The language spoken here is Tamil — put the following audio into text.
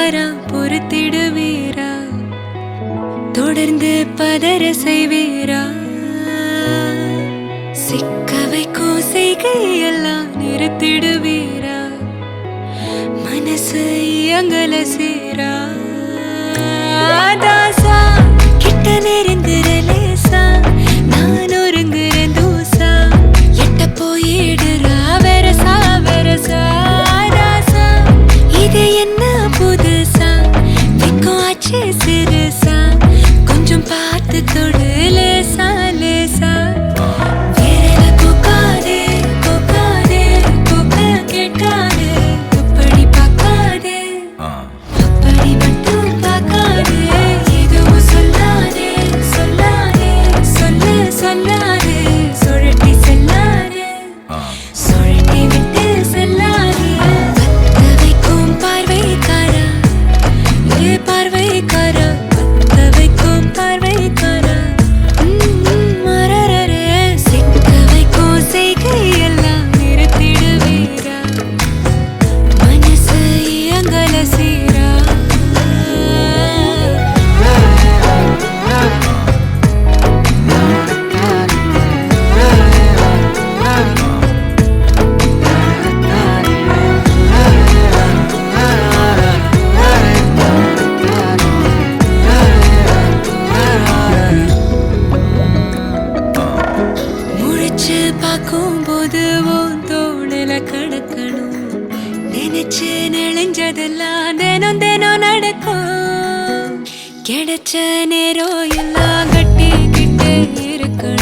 வாரா பொறுத்திடுவீரா தொடர்ந்து பதற செய்வீரா சிக்க வைக்கும் செய்கையெல்லாம் நிறுத்திடுவீரா மனசு இயங்கல சீரா தாசா கிட்ட நெருங்குறலேசா நான் ஒருங்குறேன் தூசா எட்ட போயிடுறா வெரசா வெரசா ராசா இது என்ன புதுசா வெக்கம் ஆச்சு சிறுசா கொஞ்சம் பார்த்து தொடு லேசா லேசா வேற கோக்காதே கோக்காதே கோக்க கேட்காதே அப்படி பார்க்காதே அப்படி மட்டும் பார்க்காதே எதுவும் சொல்லாதே சொல்லாதே சொல்லு சொல்லாதே சுழட்டி செல்லாதே சுழட்டி விட்டு செல்லாதே பத்த வைக்கும் பார்வைக்காரா ஏ பார்வைக்காரா பத்த வைக்கும் பார்வைக்காரா மரரரே சிக்க வைக்கும் செய்கையெல்லாம் நிறுத்திடுவீரா மனசு இயங்கல சீரா முழிச்சு பார்க்கும்போது உன் தோணுல கடக்கணும் நினைச்சு நெளிஞ்சதெல்லாம் தினம் தினம் நடக்கும் கிடைச்ச நேரம் எல்லாம் கட்டிக்கிட்டு இருக்கணும்